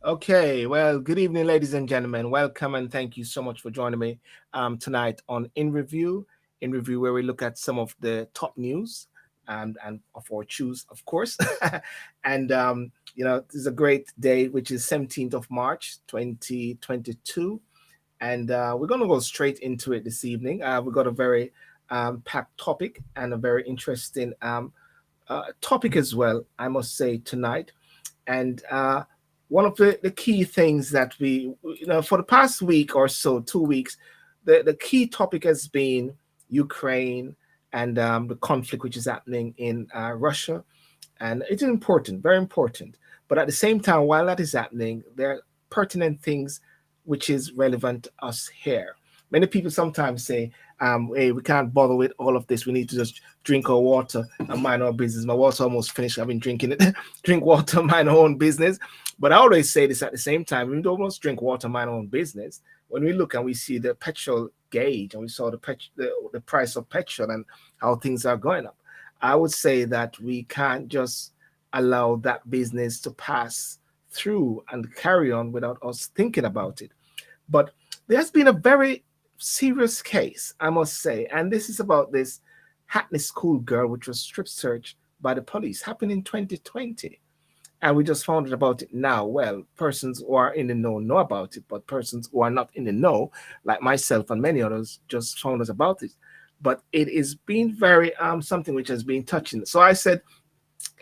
Okay, well, good evening, ladies and gentlemen. Welcome and thank you so much for joining me tonight on In Review, where we look at some of the top news and of our choose, of course. And this is a great day, which is 17th of March, 2022, and we're going to go straight into it this evening. We've got a very packed topic and a very interesting topic as well, I must say, tonight. And one of the key things that for the past week or so, 2 weeks, the key topic has been Ukraine and the conflict which is happening in Russia. And it's important, very important. But at the same time, while that is happening, there are pertinent things which is relevant to us here. Many people sometimes say, hey, we can't bother with all of this. We need to just drink our water and mind our business. My water's almost finished. I've been drinking it. Drink water, mind our own business. But I always say this at the same time. We don't almost drink water, mind our own business. When we look and we see the petrol gauge and we saw the price of petrol and how things are going up, I would say that we can't just allow that business to pass through and carry on without us thinking about it. But there's been a very serious case, I must say, and this is about this Hackney schoolgirl which was strip searched by the police, happened in 2020, and we just found out about it now. Well, persons who are in the know about it, but persons who are not in the know, like myself and many others, just found out about it. But it is been very something which has been touching. So I said,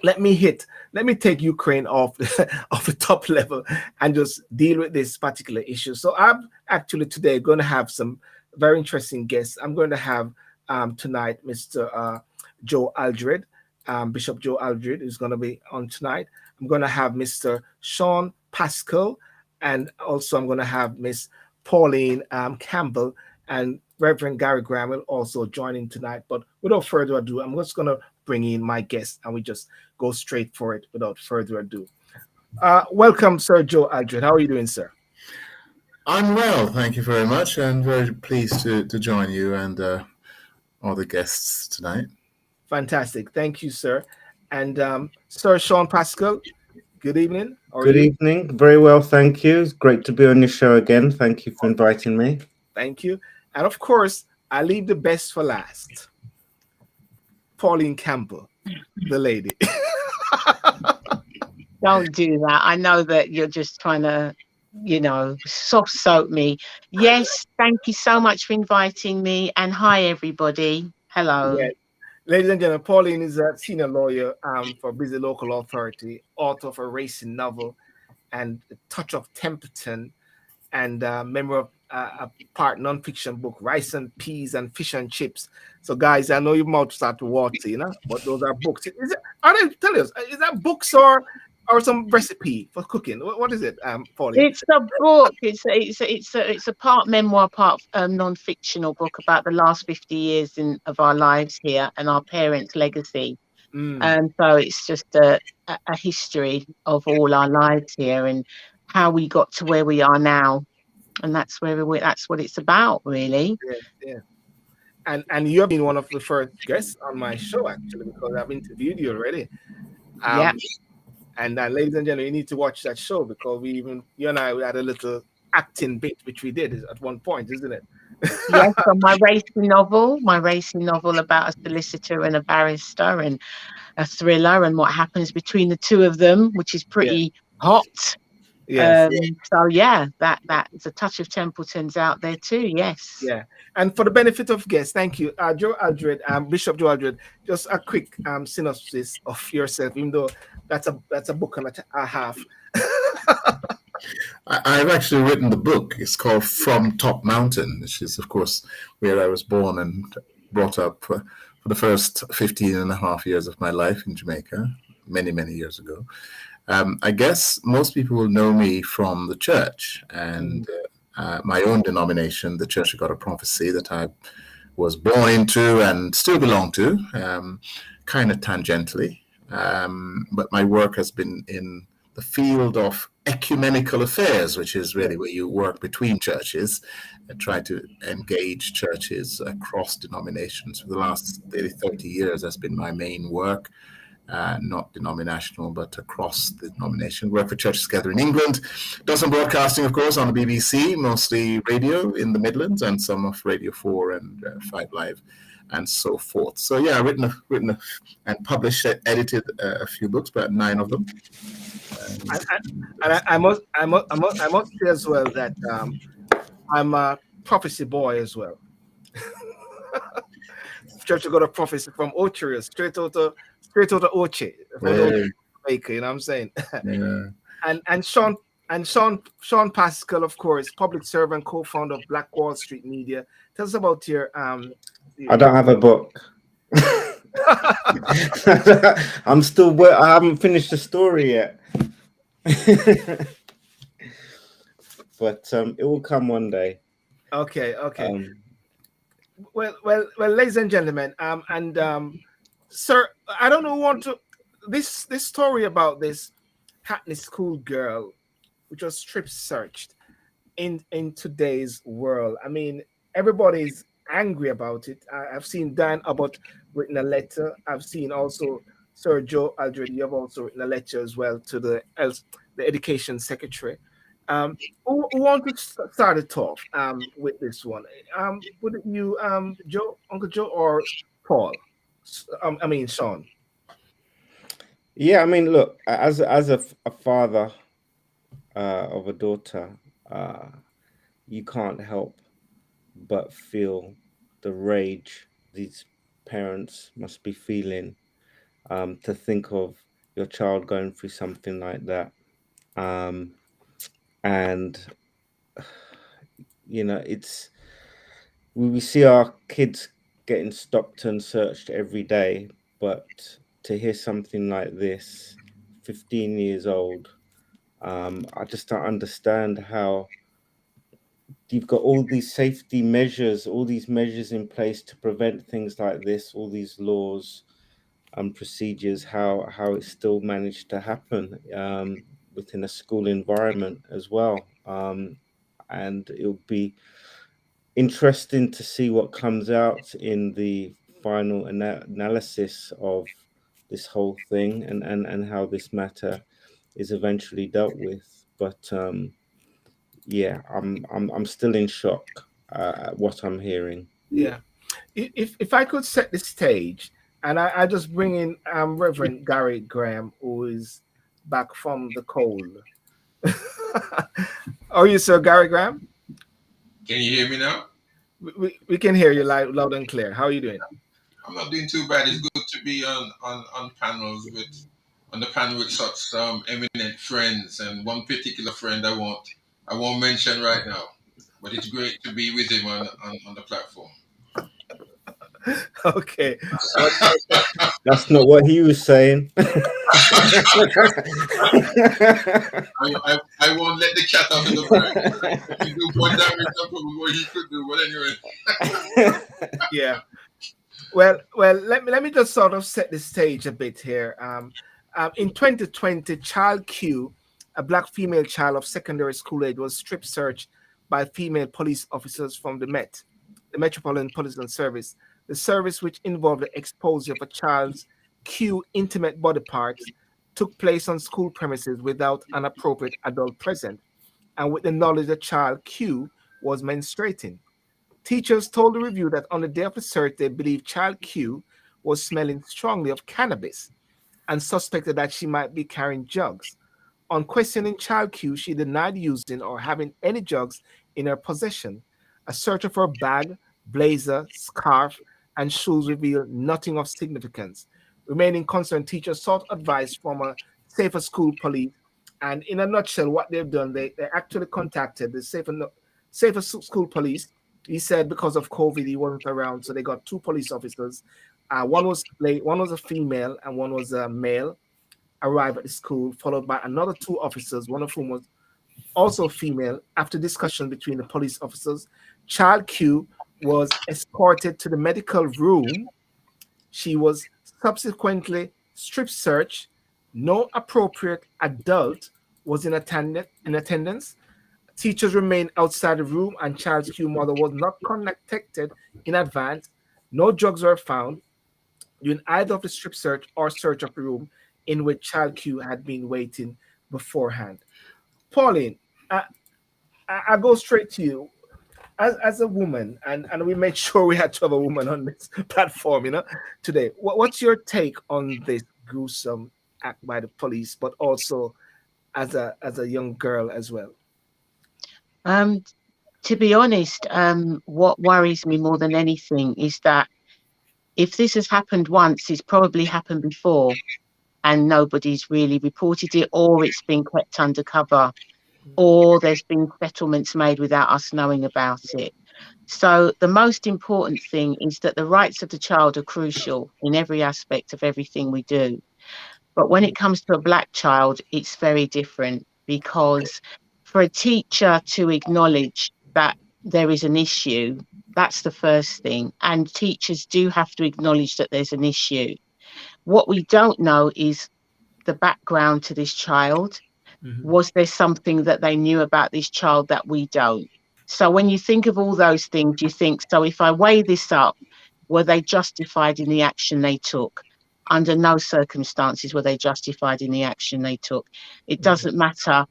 let me take Ukraine off off the top level and just deal with this particular issue. So I'm actually today going to have some very interesting guests. I'm going to have tonight Mr. Joe Aldred, Bishop Joe Aldred is going to be on tonight. I'm going to have Mr. Sean Pascal, and also I'm going to have Miss Pauline Campbell, and Reverend Gary Graham will also join in tonight. But without further ado, I'm just going to bring in my guest and we just go straight for it without further ado. Welcome, Sir Joe Aldred. How are you doing, sir? I'm well, thank you very much, and very pleased to join you and all the guests tonight. Fantastic. Thank you, sir. And Sir Sean Pascal, good evening. Good evening. Very well, thank you. It's great to be on your show again. Thank you for inviting me. Thank you. And of course, I leave the best for last. Pauline Campbell, the lady. Don't do that. I know that you're just trying to, soft soap me. Yes, thank you so much for inviting me. And hi, everybody. Hello. Yes. Ladies and gentlemen, Pauline is a senior lawyer for Busy Local Authority, author of a racy novel and A Touch of Templeton, and member of a part non-fiction book, Rice and Peas and Fish and Chips. So, guys, I know your mouth start to water, but those are books. Tell us, is that books or some recipe for cooking? What is it, Pauline? It's a book. It's a part memoir, part non-fictional book about the last 50 years of our lives here and our parents' legacy. And so it's just a history of all our lives here and how we got to where we are now. And that's what it's about, really. Yeah. And you have been one of the first guests on my show, actually, because I've interviewed you already. Yeah. And ladies and gentlemen, you need to watch that show because you and I had a little acting bit, which we did at one point, isn't it? Yes, on my racy novel about a solicitor and a barrister and a thriller and what happens between the two of them, which is pretty hot. Yes. So yeah, that's A Touch of Templeton's out there too. Yes. Yeah. And for the benefit of guests, thank you, Joe Aldred, Bishop Joe Aldred. Just a quick synopsis of yourself, even though that's a book and a half. I've actually written the book. It's called From Top Mountain, which is, of course, where I was born and brought up for the first 15 and a half years of my life in Jamaica, many, many years ago. I guess most people will know me from the church and my own denomination, the Church of God of Prophecy, that I was born into and still belong to, kind of tangentially. But my work has been in the field of ecumenical affairs, which is really where you work between churches and try to engage churches across denominations. For the last 30 years, that's been my main work. not denominational, but across the denomination. Work for churches together in England. Does some broadcasting, of course, on the BBC, mostly radio in the Midlands, and some of Radio 4 and 5 Live, and so forth. So yeah, written and published, edited a few books, about 9 of them. And I must say as well that I'm a prophecy boy as well. Church got a prophecy from Ochiria, straight out of Ochi, Jamaica, you know what I'm saying? Yeah. and Sean Pascal, of course, public servant, co-founder of Black Wall Street Media. Tell us about your I don't have a book. I'm still. I haven't finished the story yet. But it will come one day. Okay. Well, ladies and gentlemen, sir, I don't know what to this story about this Hackney schoolgirl, which was strip searched in today's world. I mean, everybody's angry about it. I've seen Dan Abbott written a letter. I've seen also Sir Joe Aldred. You have also written a letter as well to the Education Secretary. Who want to start it off with this one? Would it you, Joe, Uncle Joe, or Paul? I mean, Sean. Yeah, I mean, look, as a father of a daughter, you can't help but feel the rage these parents must be feeling to think of your child going through something like that. And you know, we see our kids getting stopped and searched every day, but to hear something like this, 15 years old, I just don't understand how you've got all these safety measures, all these measures in place to prevent things like this, all these laws and procedures, how it still managed to happen within a school environment as well. And it'll be interesting to see what comes out in the final analysis of this whole thing and how this matter is eventually dealt with. But yeah, I'm still in shock at what I'm hearing. Yeah, if I could set the stage, and I just bring in Reverend Gary Graham, who is back from the cold. Are you, Sir Gary Graham? Can you hear me now? We can hear you loud and clear. How are you doing? I'm not doing too bad. It's good to be on panels on the panel with such eminent friends, and one particular friend I won't mention right now, but it's great to be with him on the platform. Okay. That's not what he was saying. I won't let the cat out of the bag. He do more damage than what he could do, but anyway. Yeah. Well, let me just sort of set the stage a bit here. In 2020, child Q, a black female child of secondary school age, was strip searched by female police officers from the Metropolitan Police Service. The service, which involved the exposure of a child's Q intimate body parts, took place on school premises without an appropriate adult present, and with the knowledge the child Q was menstruating. Teachers told the review that on the day of the search, they believed child Q was smelling strongly of cannabis and suspected that she might be carrying drugs. On questioning child Q, she denied using or having any drugs in her possession. A search of her bag, blazer, scarf, and shoes revealed nothing of significance. Remaining concerned, teachers sought advice from a safer school police. And in a nutshell, what they've done, they actually contacted the safer school police. He said because of COVID, he wasn't around, so they got 2 police officers. One was a female and one was a male. Arrived at the school, followed by another 2 officers, one of whom was also female. After discussion between the police officers, child Q was escorted to the medical room. She was subsequently strip searched. No appropriate adult was in attendance. Teachers remained outside the room, and child's Q mother was not contacted in advance. No drugs were found. during either of the strip search or search of the room in which child Q had been waiting beforehand. Pauline, I go straight to you. As a woman, and we made sure we had to have a woman on this platform, today. What's your take on this gruesome act by the police, but also as a young girl as well? To be honest, what worries me more than anything is that if this has happened once, it's probably happened before and nobody's really reported it, or it's been kept undercover, or there's been settlements made without us knowing about it. So the most important thing is that the rights of the child are crucial in every aspect of everything we do. But when it comes to a black child, it's very different, because for a teacher to acknowledge that there is an issue, that's the first thing. And teachers do have to acknowledge that there's an issue. What we don't know is the background to this child. Was there something that they knew about this child that we don't? So when you think of all those things, you think, so if I weigh this up, were they justified in the action they took? Under no circumstances were they justified in the action they took. It doesn't matter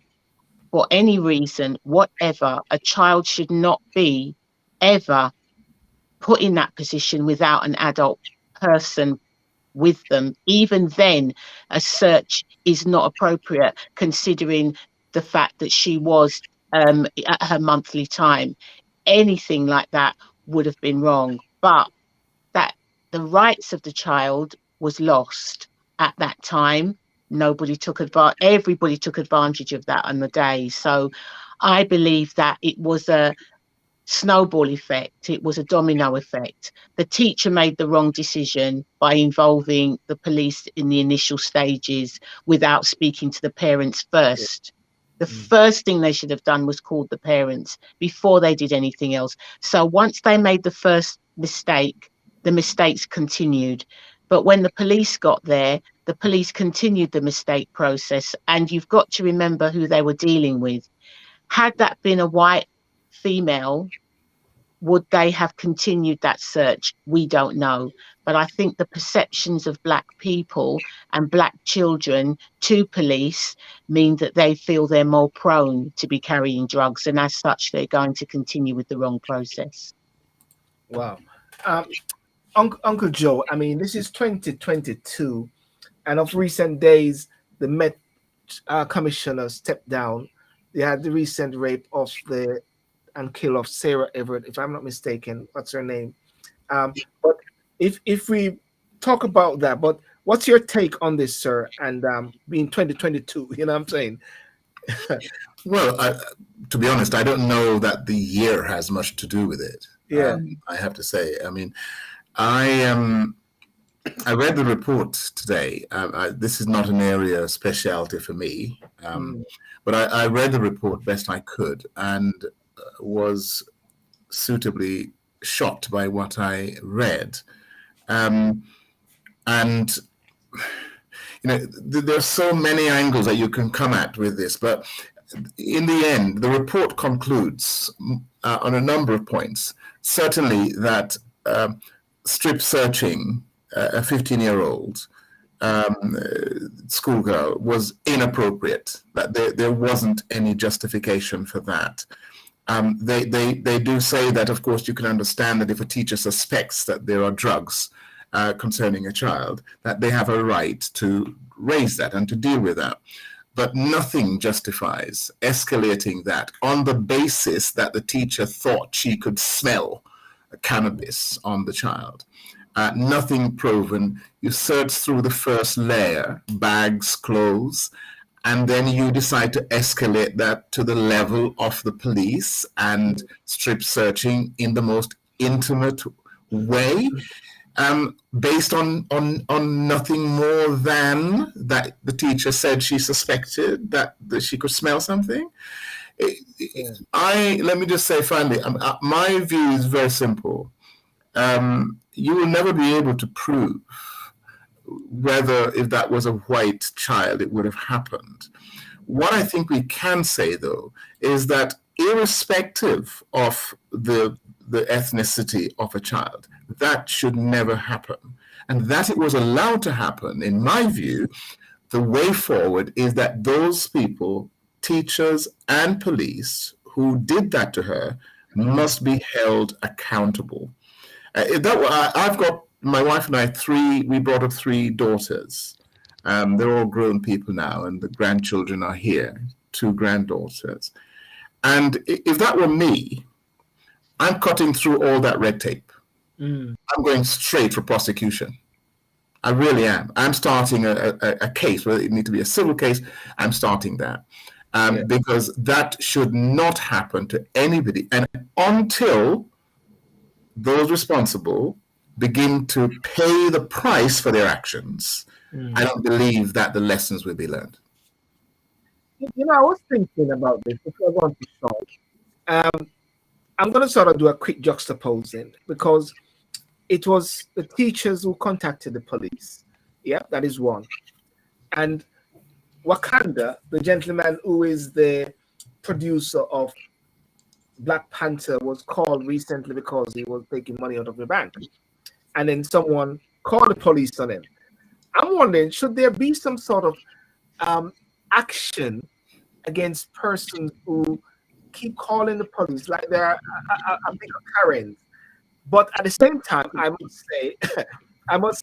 for any reason, whatever. A child should not be ever put in that position without an adult person with them. Even then, a search is not appropriate, considering the fact that she was at her monthly time. Anything like that would have been wrong. But that the rights of the child was lost at that time. Nobody took advantage. Everybody took advantage of that on the day. So I believe that it was a snowball effect. It was a domino effect. The teacher made the wrong decision by involving the police in the initial stages without speaking to the parents first. The first thing they should have done was called the parents before they did anything else. So once they made the first mistake, the mistakes continued. But when the police got there, the police continued the mistake process. And you've got to remember who they were dealing with. Had that been a white female, would they have continued that search? We don't know. But I think the perceptions of black people and black children to police mean that they feel they're more prone to be carrying drugs, and as such, they're going to continue with the wrong process. Wow. Uncle Joe, I mean, this is 2022, and of recent days, the Met commissioner stepped down. They had the recent rape of and kill of Sarah Everett, if I'm not mistaken. What's her name? But if we talk about that, but what's your take on this, sir? And being 2022, you know what I'm saying? Well, to be honest, I don't know that the year has much to do with it. Yeah, I have to say. I mean, I read the report today. This is not an area of specialty for me, but I read the report best I could, and was suitably shocked by what I read. And there are so many angles that you can come at with this, but in the end, the report concludes on a number of points. Certainly that strip searching a 15-year-old schoolgirl was inappropriate, that there wasn't any justification for that. They do say that, of course, you can understand that if a teacher suspects that there are drugs concerning a child, that they have a right to raise that and to deal with that. But nothing justifies escalating that on the basis that the teacher thought she could smell cannabis on the child. Nothing proven. You search through the first layer, bags, clothes, and then you decide to escalate that to the level of the police and strip searching in the most intimate way, based on nothing more than that the teacher said she suspected that she could smell something. Let me just say finally, my view is very simple. You will never be able to prove whether if that was a white child, it would have happened. What I think we can say, though, is that irrespective of the ethnicity of a child, that should never happen. and that it was allowed to happen, in my view, the way forward is that those people, teachers and police, who did that to her must be held accountable. I've got, my wife and I, we brought up three daughters. They're all grown people now, and the grandchildren are here, two granddaughters. And if that were me, I'm cutting through all that red tape. I'm going straight for prosecution. I really am. I'm starting a case, whether it need to be a civil case, I'm starting that. Because that should not happen to anybody. And until those responsible begin to pay the price for their actions, I don't believe that the lessons will be learned. You know, I was thinking about this before I go on to Sean. I'm going to sort of do a quick juxtaposing because it was the teachers who contacted the police. Yeah, that is one. And Wakanda, the gentleman who is the producer of Black Panther, was called recently because he was taking money out of the bank. And then someone called the police on him. I'm wondering, should there be some sort of action against persons who keep calling the police like they're a big occurrence? But at the same time, I must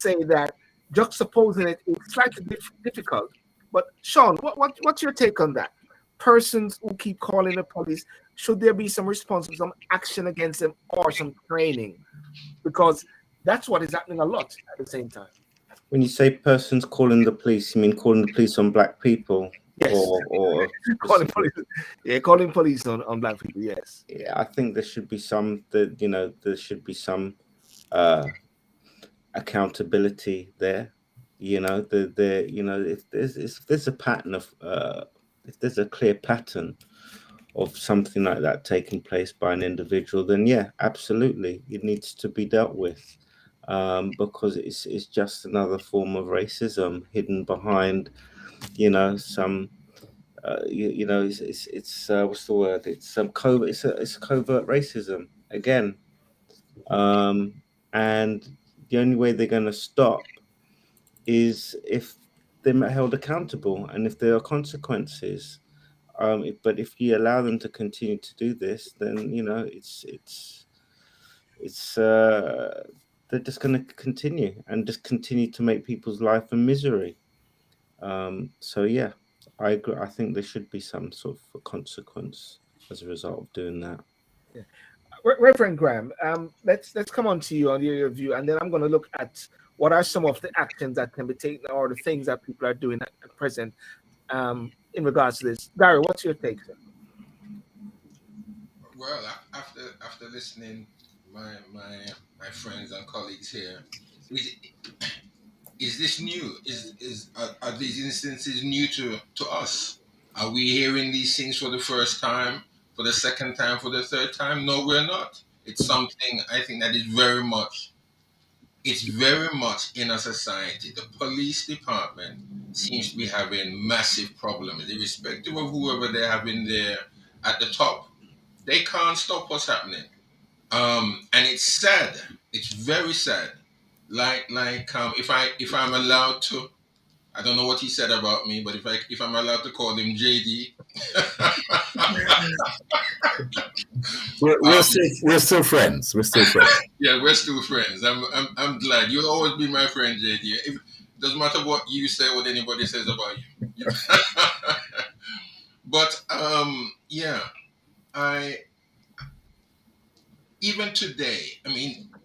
say that juxtaposing it is slightly difficult. But Sean, what's your take on that? Persons who keep calling the police, should there be some response, some action against them, or some training? Because that's what is happening a lot at the same time. When you say persons calling the police, you mean calling the police on black people? Yes. Or calling police on black people, yes. Yeah, I think there should be some accountability there. If there's a pattern of if there's a clear pattern of something like that taking place by an individual, then yeah, absolutely, it needs to be dealt with, because it's just another form of racism hidden behind, some. It's what's the word? It's some covert. It's covert racism again, and the only way they're going to stop is if they're held accountable and if there are consequences. But if you allow them to continue to do this, then they're just going to continue to make people's life a misery. So yeah, I agree. I think there should be some sort of consequence as a result of doing that. Yeah. Reverend Graham, let's come on to you on your view, and then I'm going to look at what are some of the actions that can be taken or the things that people are doing at present in regards to this. Gary, what's your take, sir? Well, after listening my friends and colleagues here, is this new? Are these instances new to us? Are we hearing these things for the first time, for the second time, for the third time? No, we're not. It's something I think that is very much in a society. The police department seems to be having massive problems, irrespective of whoever they have in there at the top. They can't stop what's happening. And it's sad. It's very sad. If I'm allowed to, I don't know what he said about me, but if I'm allowed to call him JD, we're still friends. We're still friends. Yeah, we're still friends. I'm glad. You'll always be my friend, JD. It doesn't matter what you say, what anybody says about you. But yeah, even today,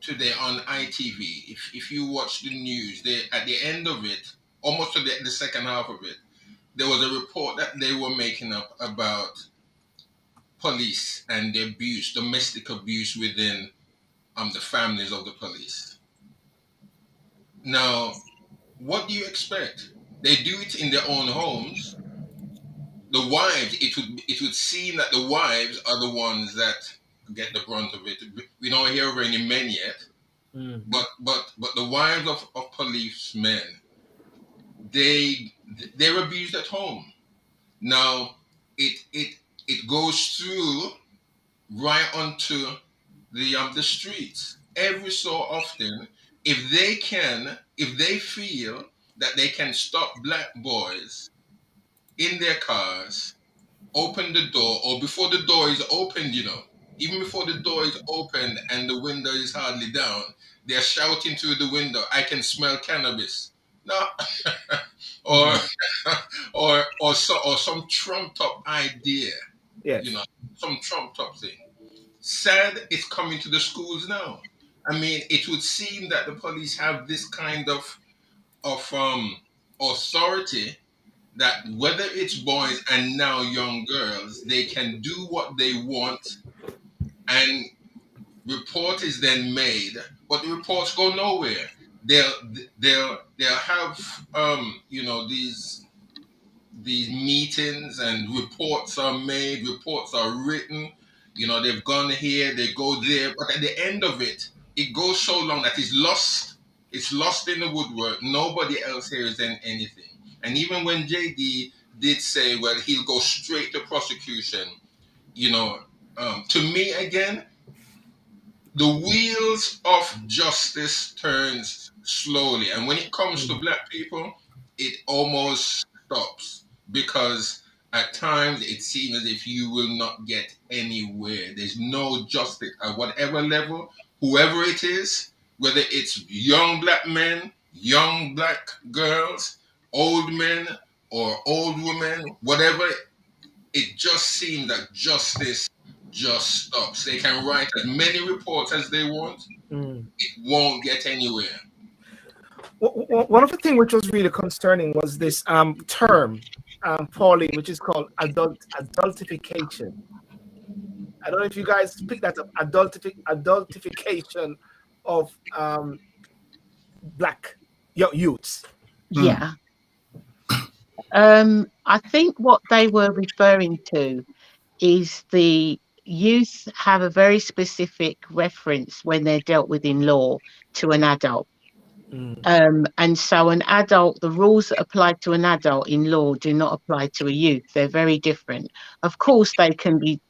today on ITV, if you watch the news, at the end of it, almost to the second half of it, there was a report that they were making up about police and the abuse, domestic abuse within the families of the police. Now, what do you expect? They do it in their own homes. The wives, it would seem that the wives are the ones that get the brunt of it. We don't hear of any men yet, but the wives of policemen, they're abused at home. Now it goes through right onto the streets. Every so often, if they feel that they can stop black boys in their cars, open the door, or before the door is opened, even before the door is opened and the window is hardly down, they're shouting through the window, "I can smell cannabis." No, or or some trumped up idea, Yes. some trumped up thing. Sad, it's coming to the schools now. I mean, it would seem that the police have this kind of authority that whether it's boys and now young girls, they can do what they want, and report is then made, but the reports go nowhere. They'll have these meetings, and reports are made, reports are written. They've gone here, they go there, but at the end of it, it goes so long that it's lost. It's lost in the woodwork. Nobody else hears anything. And even when JD did say, well, he'll go straight to prosecution, to me again, the wheels of justice turns slowly, and when it comes to black people, it almost stops, because at times it seems as if you will not get anywhere. There's no justice at whatever level, whoever it is, whether it's young black men, young black girls, old men, or old women, whatever. It just seems that justice just stops. They can write as many reports as they want. It won't get anywhere. One of the things which was really concerning was this term, Pauline, which is called adultification. I don't know if you guys pick that up. Adultification of black youths. Yeah. I think what they were referring to is the youth have a very specific reference when they're dealt with in law to an adult. And so an adult, the rules that apply to an adult in law do not apply to a youth. They're very different. Of course, they can be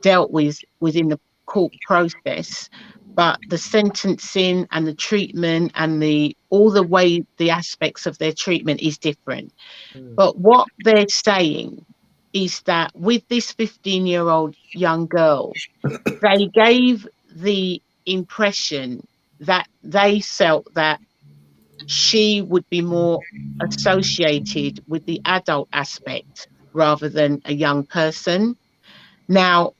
dealt with within the court process, but the sentencing and the treatment and all the way the aspects of their treatment is different. But what they're saying is that with this 15-year-old young girl, they gave the impression that they felt that she would be more associated with the adult aspect rather than a young person. Now,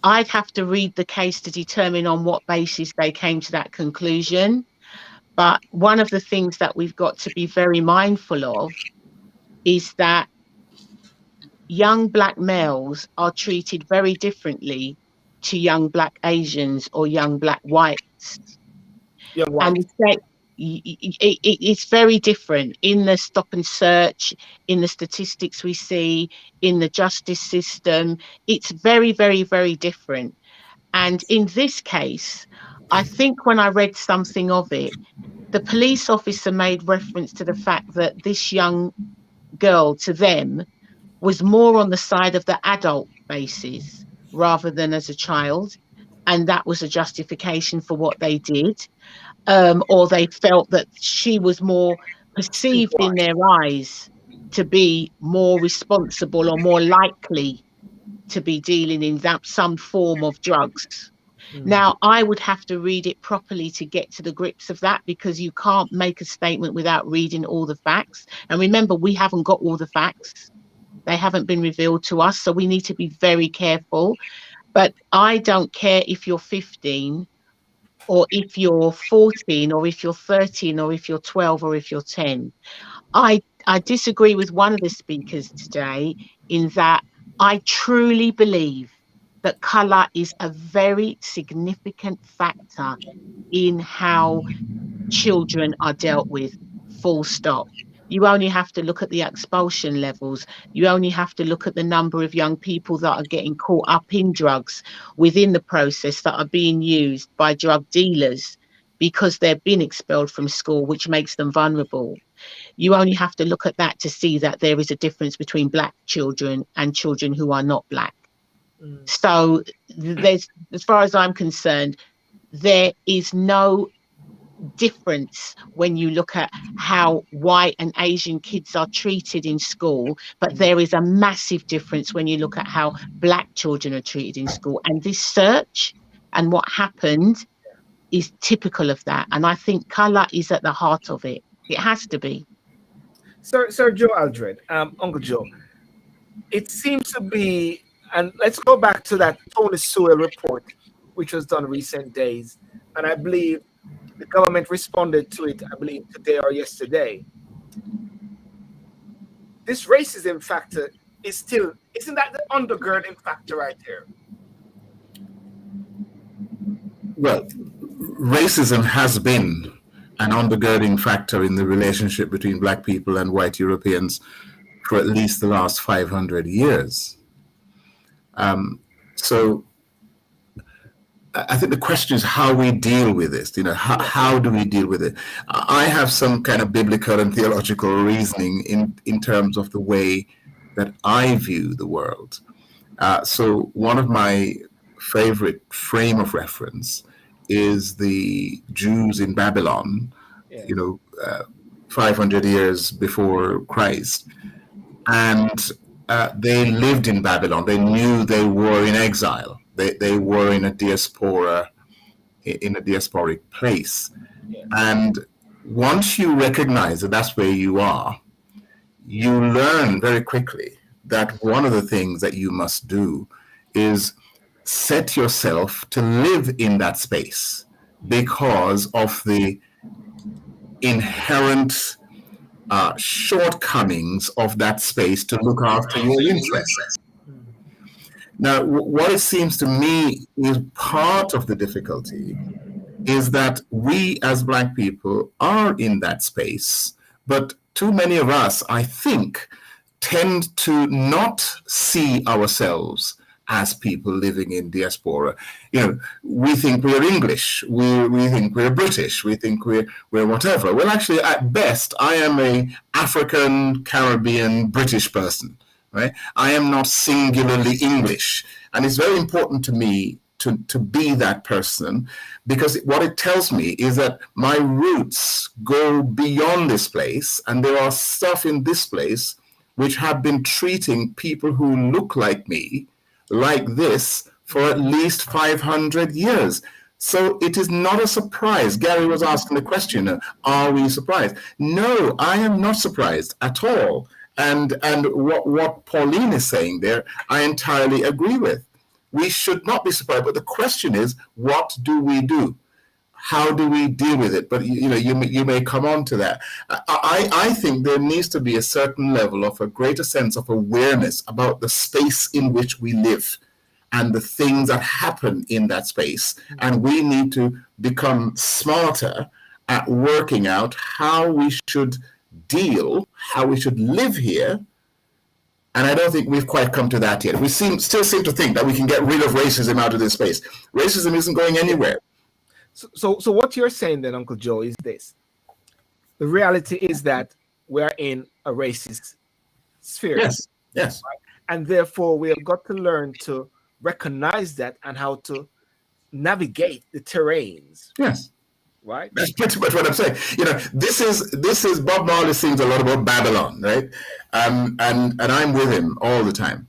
I'd have to read the case to determine on what basis they came to that conclusion. But one of the things that we've got to be very mindful of is that young black males are treated very differently to young black Asians or young black whites. And it's very different in the stop and search, in the statistics we see, in the justice system. It's very, very, very different. And in this case, I think when I read something of it, the police officer made reference to the fact that this young girl, to them, was more on the side of the adult basis rather than as a child. And that was a justification for what they did. Or they felt that she was more perceived in their eyes to be more responsible or more likely to be dealing in some form of drugs. Now, I would have to read it properly to get to the grips of that, because you can't make a statement without reading all the facts. And remember, we haven't got all the facts. They haven't been revealed to us, so we need to be very careful. But I don't care if you're 15 or if you're 14 or if you're 13 or if you're 12 or if you're 10. I disagree with one of the speakers today in that I truly believe that colour is a very significant factor in how children are dealt with, full stop. You only have to look at the expulsion levels. You only have to look at the number of young people that are getting caught up in drugs within the process that are being used by drug dealers because they've been expelled from school, which makes them vulnerable. You only have to look at that to see that there is a difference between black children and children who are not black. So there's, as far as I'm concerned, there is no difference when you look at how white and Asian kids are treated in school, but there is a massive difference when you look at how black children are treated in school. And this search and what happened is typical of that. And I think colour is at the heart of it. It has to be. Sir Joe Aldred, Uncle Joe, it seems to be, and let's go back to that Tony Sewell report, which was done recent days. And I believe the government responded to it, I believe, today or yesterday. This racism factor is still, isn't that the undergirding factor right there? Well, racism has been an undergirding factor in the relationship between black people and white Europeans for at least the last 500 years. So I think the question is how we deal with this. You know, how do we deal with it? I have some kind of biblical and theological reasoning in terms of the way that I view the world. So one of my favorite frame of reference is the Jews in Babylon, 500 years before Christ. And they lived in Babylon. They knew they were in exile. They were in a diaspora, in a diasporic place. Yeah. And once you recognize that that's where you are, you learn very quickly that one of the things that you must do is set yourself to live in that space because of the inherent shortcomings of that space to look after your interests. Now, what it seems to me is part of the difficulty is that we as Black people are in that space, but too many of us, I think, tend to not see ourselves as people living in diaspora. You know, we think we're English, we think we're British, we think we're whatever. Well, actually, at best, I am a African, Caribbean, British person, right? I am not singularly English. And it's very important to me to be that person, because what it tells me is that my roots go beyond this place, and there are stuff in this place which have been treating people who look like me like this for at least 500 years. So it is not a surprise. Gary was asking the question, are we surprised? No, I am not surprised at all. And what Pauline is saying there, I entirely agree with. We should not be surprised, but the question is, what do we do? How do we deal with it? But you may come on to that. I think there needs to be a certain level of a greater sense of awareness about the space in which we live and the things that happen in that space. And we need to become smarter at working out how we should deal, how we should live here. And I don't think we've quite come to that yet. We still seem to think that we can get rid of racism out of this space. Racism isn't going anywhere. So what you're saying then, Uncle Joe, is this. The reality is that we're in a racist sphere. Yes. Right? And therefore, we have got to learn to recognize that and how to navigate the terrains. Yes. Right? That's pretty much what I'm saying. This is Bob Marley sings a lot about Babylon, right? And I'm with him all the time.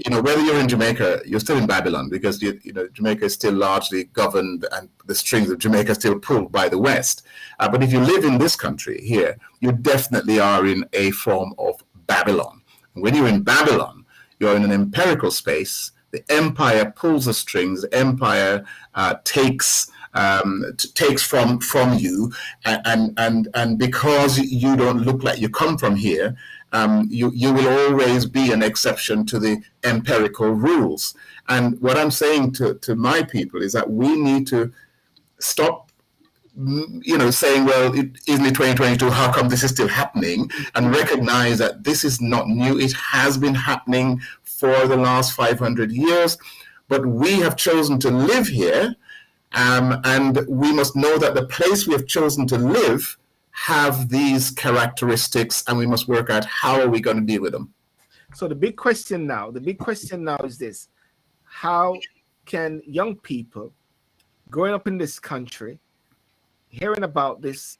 Whether you're in Jamaica, you're still in Babylon, because Jamaica is still largely governed and the strings of Jamaica are still pulled by the West. But if you live in this country here, you definitely are in a form of Babylon. And when you're in Babylon, you're in an empirical space. The empire pulls the strings. The empire takes from you, and because you don't look like you come from here, you will always be an exception to the empirical rules. And what I'm saying to my people is that we need to stop saying, well, isn't it 2022, how come this is still happening, and recognize that this is not new. It has been happening for the last 500 years, but we have chosen to live here. And we must know that the place we have chosen to live have these characteristics, and we must work out how are we going to deal with them. So the big question now is this: how can young people growing up in this country hearing about this.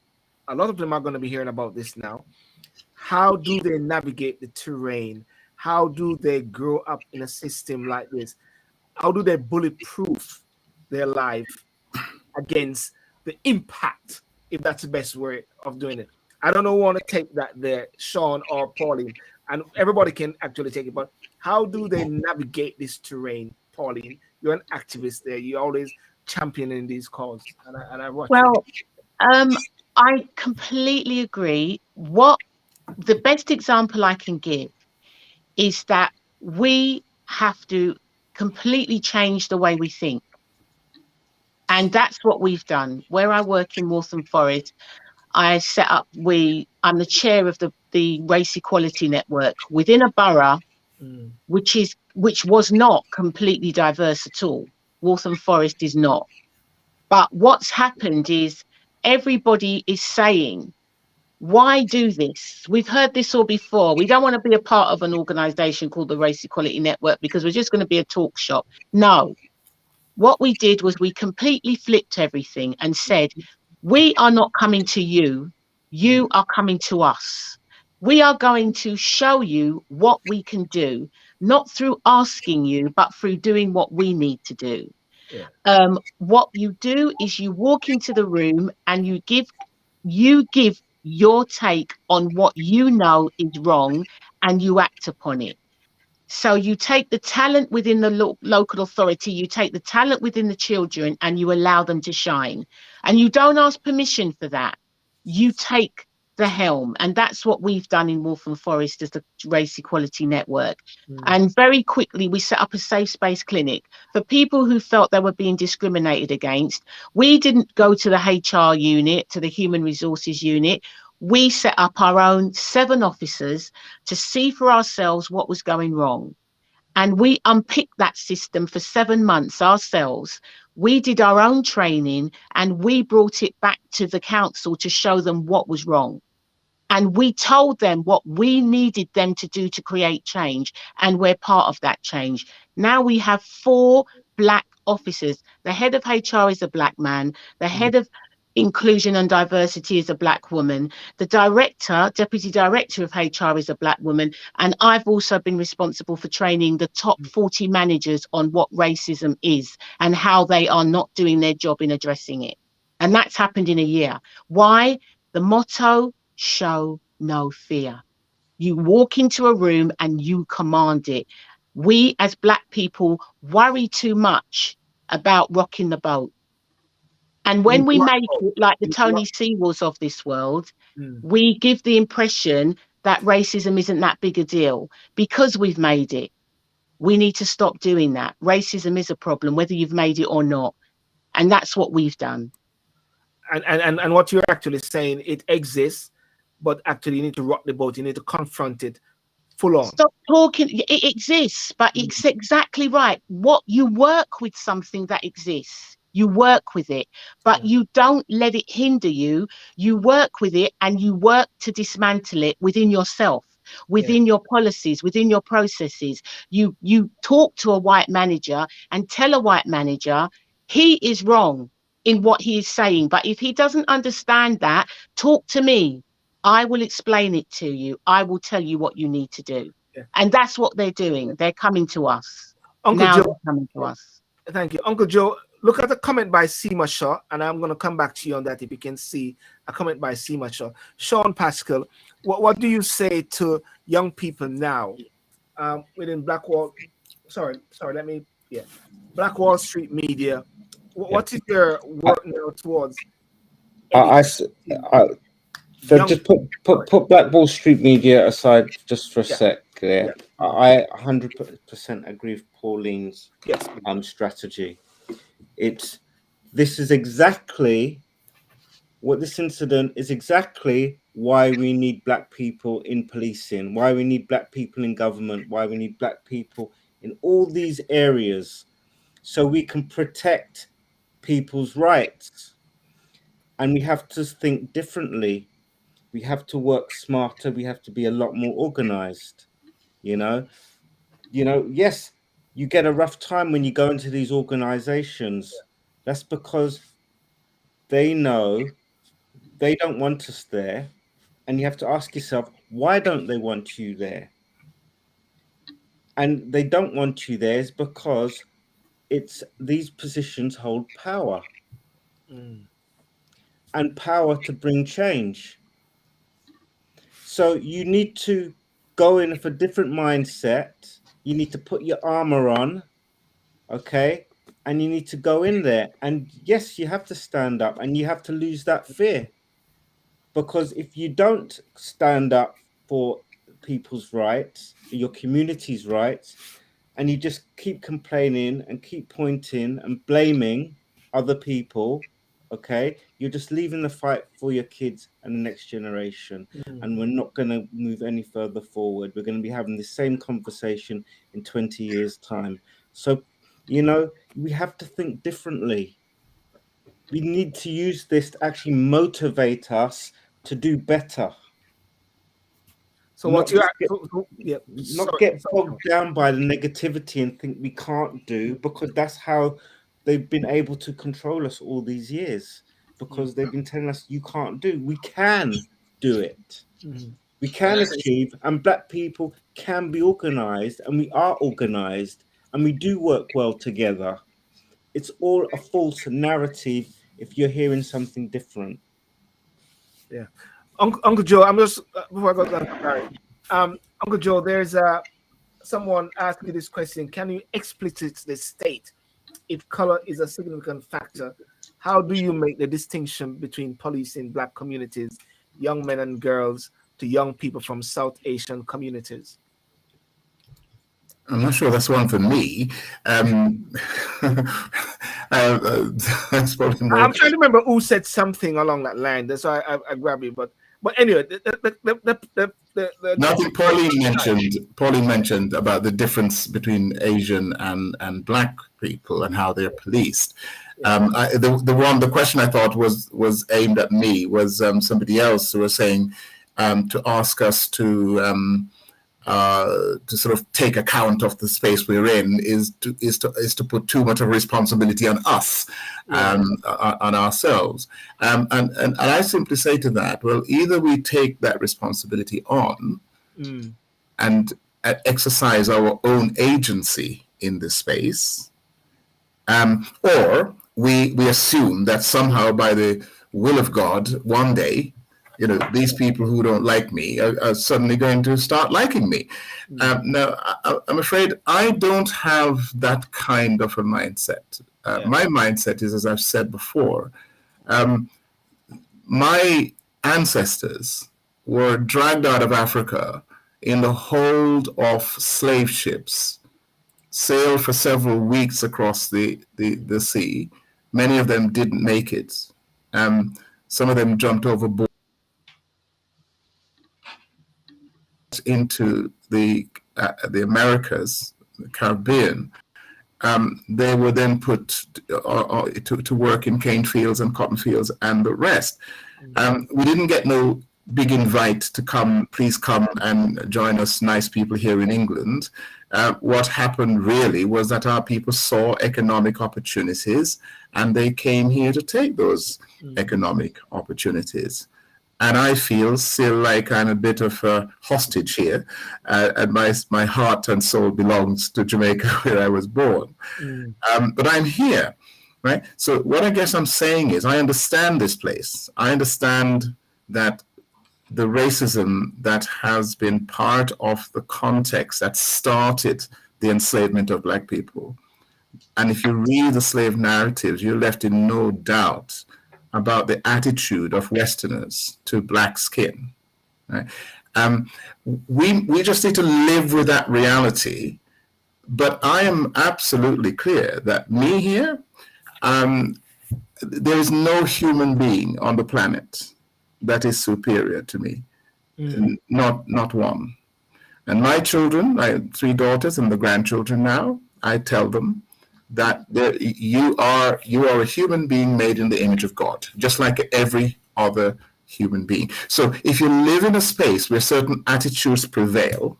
A lot of them are going to be hearing about this now. How do they navigate the terrain? How do they grow up in a system like this? How do they bulletproof their life against the impact, if that's the best way of doing it? I don't know, want to take that there, Sean or Pauline, and everybody can actually take it. But how do they navigate this terrain, Pauline? You're an activist there. You're always championing these causes, and I watch you. Well, I completely agree. What the best example I can give is that we have to completely change the way we think. And that's what we've done. Where I work in Waltham Forest, I'm the chair of the Race Equality Network within a borough, which was not completely diverse at all. Waltham Forest is not. But what's happened is everybody is saying, why do this? We've heard this all before. We don't want to be a part of an organization called the Race Equality Network because we're just going to be a talk shop. No. What we did was we completely flipped everything and said, we are not coming to you. You are coming to us. We are going to show you what we can do, not through asking you, but through doing what we need to do. Yeah. What you do is you walk into the room and you give your take on what you know is wrong and you act upon it. So you take the talent within the local authority, you take the talent within the children and you allow them to shine. And you don't ask permission for that. You take the helm. And that's what we've done in Waltham Forest as the Race Equality Network. And very quickly, we set up a safe space clinic for people who felt they were being discriminated against. We didn't go to the HR unit, to the human resources unit. We set up our own 7 officers to see for ourselves what was going wrong. And we unpicked that system for 7 months ourselves. We did our own training and we brought it back to the council to show them what was wrong. And we told them what we needed them to do to create change. And we're part of that change. Now we have 4 black officers. The head of HR is a black man. The head of inclusion and diversity is a black woman. The deputy director of HR is a black woman. And I've also been responsible for training the top 40 managers on what racism is and how they are not doing their job in addressing it. And that's happened in a year. Why? The motto, show no fear. You walk into a room and you command it. We as black people worry too much about rocking the boat. And when we make it like the Tony Sewells of this world, we give the impression that racism isn't that big a deal because we've made it. We need to stop doing that. Racism is a problem, whether you've made it or not. And that's what we've done. And what you're actually saying, it exists, but actually you need to rock the boat. You need to confront it full on. Stop talking. It exists, but it's exactly right. What you work with something that exists. You work with it, but you don't let it hinder you. You work with it and you work to dismantle it within yourself, within your policies, within your processes. You talk to a white manager and tell a white manager he is wrong in what he is saying. But if he doesn't understand that, talk to me. I will explain it to you. I will tell you what you need to do. Yeah. And that's what they're doing. They're coming to us. Uncle now Joe, they're coming to us. Thank you. Uncle Joe, look at the comment by Seema Shaw, and I'm going to come back to you on that if you can see a comment by Seema Shaw. Sean Pascal, what do you say to young people now within Black Wall Street media? What is your work now towards? So just put Black Wall Street media aside just for a sec. Yeah. I 100% agree with Pauline's strategy. This is exactly what this incident is, exactly why we need black people in policing, why we need black people in government, why we need black people in all these areas, so we can protect people's rights. And we have to think differently. We have to work smarter. We have to be a lot more organized. Yes, you get a rough time when you go into these organizations. That's because they know they don't want us there. And you have to ask yourself, why don't they want you there? And they don't want you there is because these positions hold power. And power to bring change. So you need to go in with a different mindset. You need to put your armor on, okay? And you need to go in there. And yes, you have to stand up and you have to lose that fear. Because if you don't stand up for people's rights, for your community's rights, and you just keep complaining and keep pointing and blaming other people, okay, you're just leaving the fight for your kids and the next generation. And we're not going to move any further forward. We're going to be having the same conversation in 20 years' time. So, you know, we have to think differently. We need to use this to actually motivate us to do better. So what you not get bogged down by the negativity and think we can't do, because that's how they've been able to control us all these years, because they've been telling us you can't do. We can do it. We can achieve, and Black people can be organized, and we are organized, and we do work well together. It's all a false narrative if you're hearing something different. Yeah. Uncle Joe, I'm just before I go to Uncle Joe, there's someone asked me this question. Can you explicitly state if color is a significant factor? How do you make the distinction between policing Black communities, young men and girls, to young people from South Asian communities? I'm not sure that's one for me. That's probably more. I'm trying to remember who said something along that line. That's why I grabbed it. But anyway, nothing. Pauline mentioned about the difference between Asian and Black people and how they're policed. The question I thought was aimed at me was somebody else who was saying to ask us to sort of take account of the space we're in is to put too much of responsibility on us, on ourselves. And I simply say to that, well, either we take that responsibility on and exercise our own agency in this space, or we assume that somehow by the will of God, one day, you know, these people who don't like me are suddenly going to start liking me. Now, I'm afraid I don't have that kind of a mindset. My mindset is, as I've said before, my ancestors were dragged out of Africa in the hold of slave ships, sailed for several weeks across the sea. Many of them didn't make it. Some of them jumped overboard into the Americas, the Caribbean. They were then put to work in cane fields and cotton fields and the rest. We didn't get no big invite to come, please come and join us nice people here in England. What happened really was that our people saw economic opportunities and they came here to take those economic opportunities. And I feel still like I'm a bit of a hostage here, and my heart and soul belongs to Jamaica, where I was born. But I'm here, right? So what I guess I'm saying is I understand this place. I understand that the racism that has been part of the context that started the enslavement of Black people. And if you read the slave narratives, you're left in no doubt about the attitude of Westerners to Black skin. Right? We just need to live with that reality. But I am absolutely clear that me here, there is no human being on the planet that is superior to me. Not one. And my children, I have 3 daughters and the grandchildren now, I tell them that you are a human being made in the image of God, just like every other human being. So if you live in a space where certain attitudes prevail,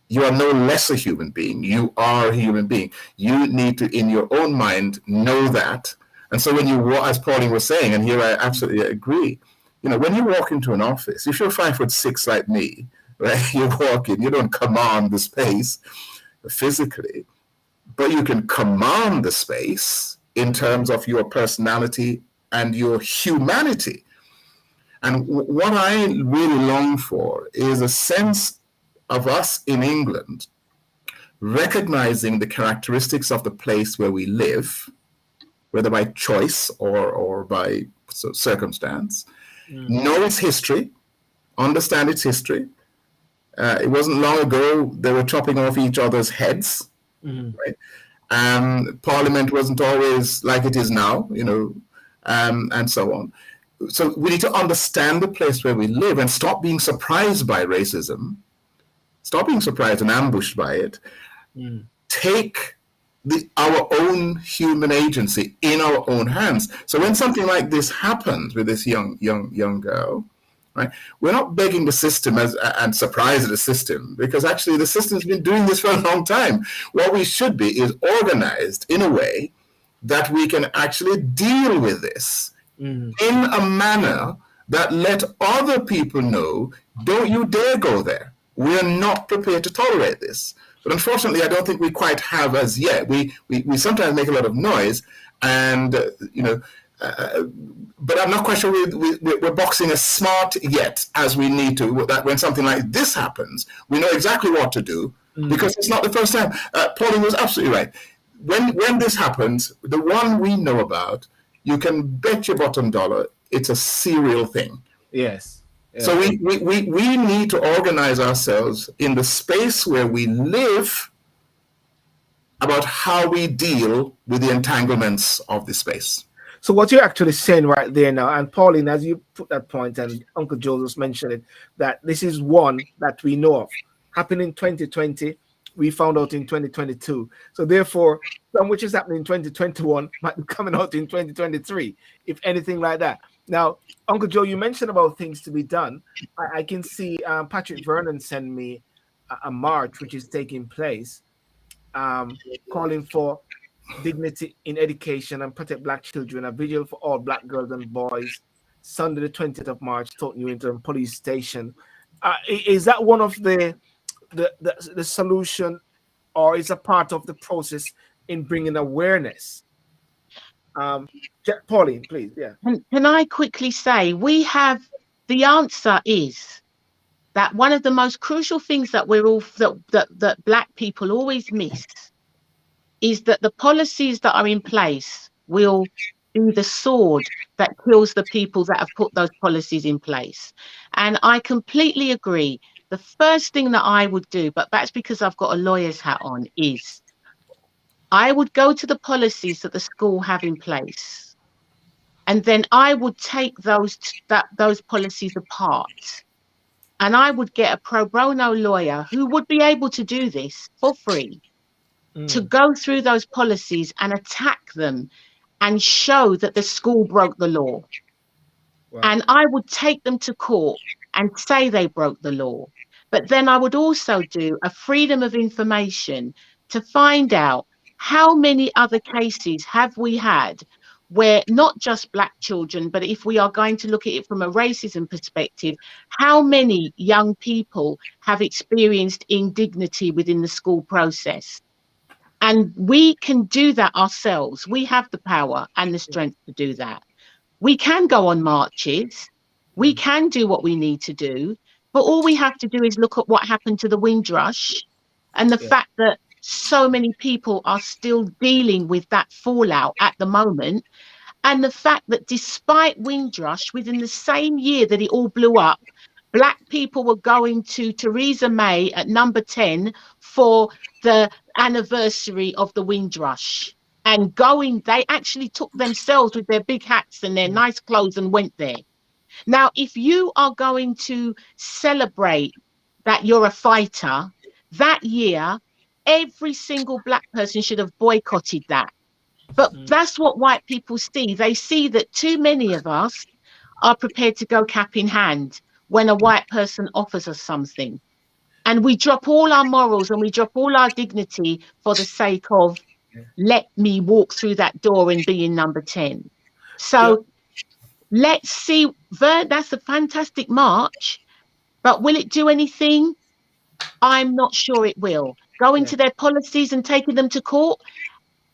you are no less a human being. You are a human being. You need to, in your own mind, know that. And so when you, as Pauline was saying, and here I absolutely agree, when you walk into an office, if you're 5'6" like me, right, you walk in, you don't command the space physically, but you can command the space in terms of your personality and your humanity. And what I really long for is a sense of us in England recognizing the characteristics of the place where we live, whether by choice or by circumstance, know its history, understand its history. It wasn't long ago they were chopping off each other's heads, right? Parliament wasn't always like it is now, and so on. So we need to understand the place where we live and stop being surprised by racism, stop being surprised and ambushed by it. Take our own human agency in our own hands. So when something like this happens with this young girl, right, we're not begging the system and surprising the system, because actually the system's been doing this for a long time. What we should be is organized in a way that we can actually deal with this in a manner that let other people know, don't you dare go there. We're not prepared to tolerate this. But unfortunately, I don't think we quite have as yet. We sometimes make a lot of noise, and but I'm not quite sure we're boxing as smart yet as we need to. That when something like this happens, we know exactly what to do, because it's not the first time. Pauline was absolutely right. When this happens, the one we know about, you can bet your bottom dollar it's a serial thing. Yes. Yeah. So we need to organize ourselves in the space where we live about how we deal with the entanglements of this space. So what you're actually saying right there now, and Pauline, as you put that point, and Uncle Joe just mentioned it, that this is one that we know of. Happened in 2020, we found out in 2022. So therefore, some which is happening in 2021 might be coming out in 2023, if anything like that. Now, Uncle Joe, you mentioned about things to be done. I can see Patrick Vernon send me a march which is taking place, calling for dignity in education and protect Black children, a vigil for all Black girls and boys, Sunday the 20th of March, Tottenham Newington Police Station. Is that one of the solution, or is a part of the process in bringing awareness? Pauline, please. Yeah. Can I quickly say, the answer is that one of the most crucial things that that Black people always miss is that the policies that are in place will be the sword that kills the people that have put those policies in place. And I completely agree. The first thing that I would do, but that's because I've got a lawyer's hat on, is I would go to the policies that the school have in place. And then I would take those policies apart, and I would get a pro bono lawyer who would be able to do this for free, to go through those policies and attack them and show that the school broke the law. Wow. And I would take them to court and say they broke the law. But then I would also do a freedom of information to find out how many other cases have we had where not just Black children, but if we are going to look at it from a racism perspective, how many young people have experienced indignity within the school process. And we can do that ourselves. We have the power and the strength to do that. We can go on marches. We can do what we need to do. But all we have to do is look at what happened to the Windrush and the fact that so many people are still dealing with that fallout at the moment. And the fact that despite Windrush, within the same year that it all blew up, Black people were going to Theresa May at number 10 for the anniversary of the Windrush. And they actually took themselves with their big hats and their nice clothes and went there. Now, if you are going to celebrate that you're a fighter, that year, every single Black person should have boycotted that. But that's what white people see. They see that too many of us are prepared to go cap in hand when a white person offers us something. And we drop all our morals and we drop all our dignity for the sake of, let me walk through that door and be in number 10. So Let's see. That's a fantastic march, but will it do anything? I'm not sure it will. Going to their policies and taking them to court,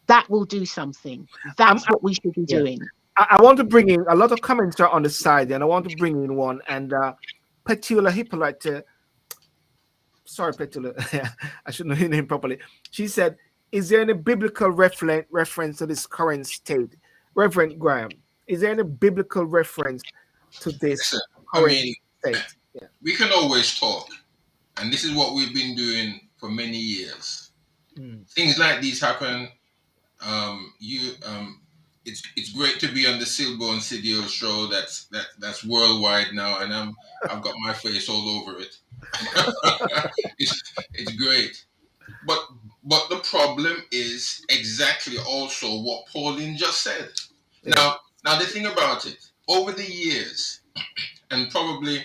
that will do something. That's what we should be doing. I want to bring in a lot of comments are on the side, and I want to bring in one. And Petula Hippolyte, sorry, Petula, I should know your name properly. She said, "Is there any biblical reference to this current state, Reverend Graham? Is there any biblical reference to this current state?" Yeah. We can always talk, and this is what we've been doing for many years. Things like these happen. It's great to be on the Sylbourne Studio show. That's worldwide now, and I've got my face all over it. it's great, but the problem is exactly also what Pauline just said. Now the thing about it, over the years, and probably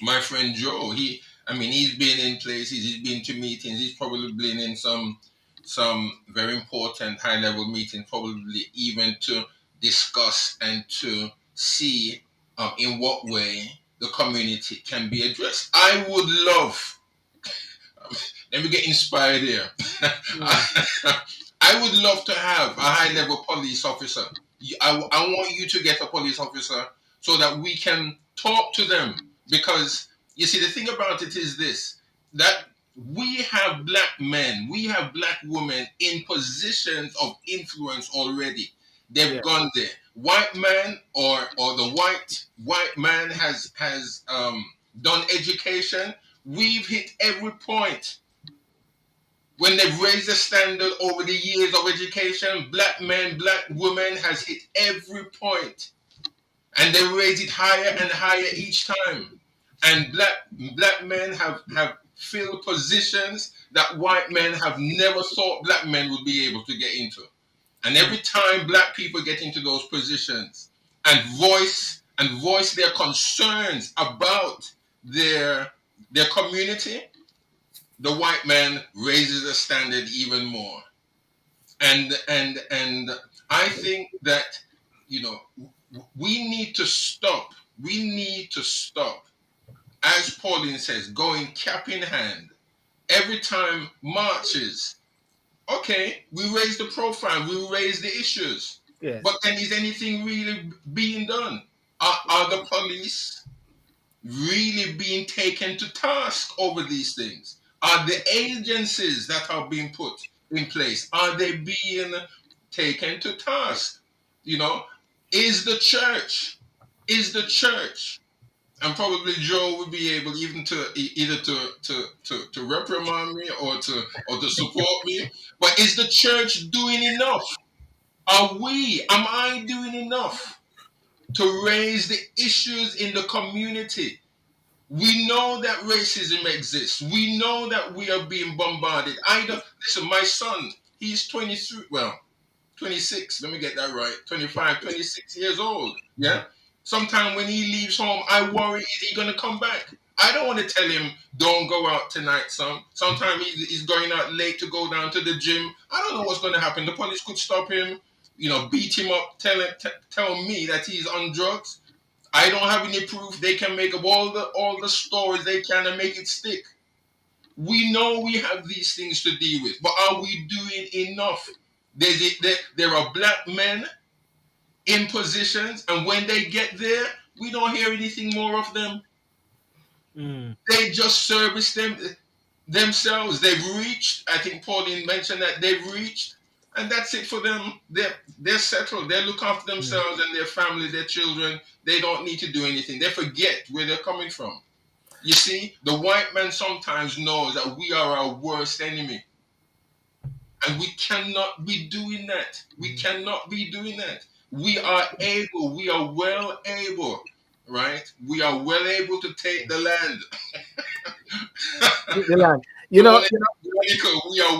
my friend Joe, he's been in places, he's been to meetings, he's probably been in some very important high-level meetings, probably even to discuss and to see in what way the community can be addressed. I would love, let me get inspired here. I would love to have a high-level police officer. I want you to get a police officer so that we can talk to them. Because, you see, the thing about it is this, that we have black men, we have black women in positions of influence already. They've gone there. White man or the white man has done education. We've hit every point. When they've raised the standard over the years of education, black men, black women has hit every point. And they raise it higher and higher each time. And black men have filled positions that white men have never thought black men would be able to get into. And every time black people get into those positions and voice their concerns about their community, the white man raises the standard even more. And I think that, we need to stop. We need to stop, as Pauline says, going cap in hand. Every time marches, okay, we raise the profile, we raise the issues. Yes. But then is anything really being done? Are the police really being taken to task over these things? Are the agencies that are being put in place, are they being taken to task? Is the church, and probably Joe would be able even to either to reprimand me or to support me, but is the church doing enough? Am I doing enough to raise the issues in the community? We know that racism exists. We know that we are being bombarded. Listen, my son, he's 23, 26, let me get that right, 25, 26 years old, yeah? Sometime when he leaves home, I worry, is he going to come back? I don't want to tell him, don't go out tonight, son. Sometimes he's going out late to go down to the gym. I don't know what's going to happen. The police could stop him, beat him up, tell me that he's on drugs. I don't have any proof. They can make up all the stories they can and make it stick. We know we have these things to deal with, but are we doing enough? There are black men in positions, and when they get there, we don't hear anything more of them. They just service themselves. They've reached, I think Pauline mentioned that they've reached, and that's it for them. They're settled. They look after themselves and their family, their children. They don't need to do anything. They forget where they're coming from. You see, the white man sometimes knows that we are our worst enemy. And we cannot be doing that. We cannot be doing that. We are well able, right? We are well able to take the land. The land. We are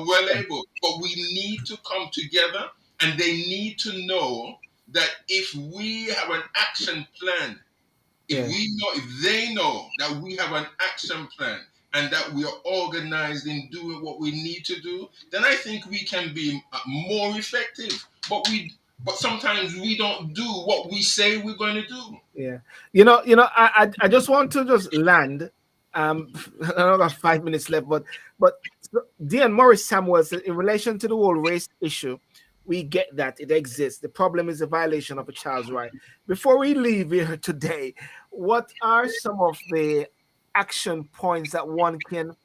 well able, but we need to come together, and they need to know that if we have an action plan, if they know that we have an action plan and that we are organized in doing what we need to do, then I think we can be more effective. But but sometimes we don't do what we say we're going to do. Yeah, I just want to just land. Another 5 minutes left, but Dean Morris Samuels, in relation to the whole race issue, we get that it exists. The problem is a violation of a child's right. Before we leave here today, what are some of the action points that one can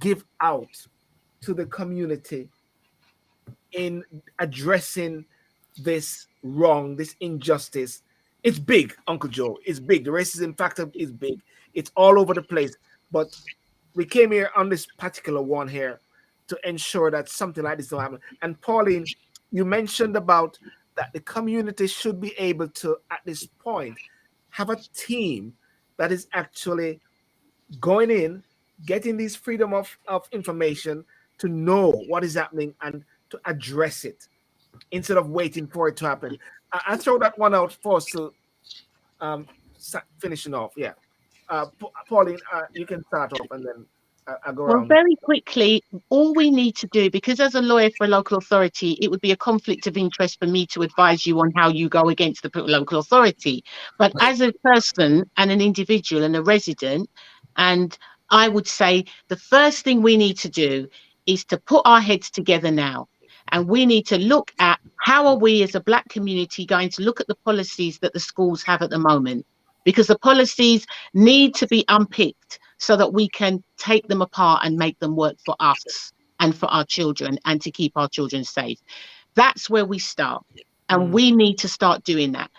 give out to the community in addressing this wrong, this injustice? It's big, Uncle Joe. It's big. The racism factor is big. It's all over the place. But we came here on this particular one here to ensure that something like this don't happen. And Pauline, you mentioned about that the community should be able to, at this point, have a team that is actually going in, getting this freedom of information to know what is happening and to address it instead of waiting for it to happen. I throw that one out for us to finishing off. Yeah. Pauline, you can start off and then I'll go around. Well, very quickly, all we need to do, because as a lawyer for a local authority, it would be a conflict of interest for me to advise you on how you go against the local authority. But as a person and an individual and a resident, and I would say the first thing we need to do is to put our heads together now. And we need to look at how are we as a Black community going to look at the policies that the schools have at the moment, because the policies need to be unpicked so that we can take them apart and make them work for us and for our children and to keep our children safe. That's where we start. And we need to start doing that.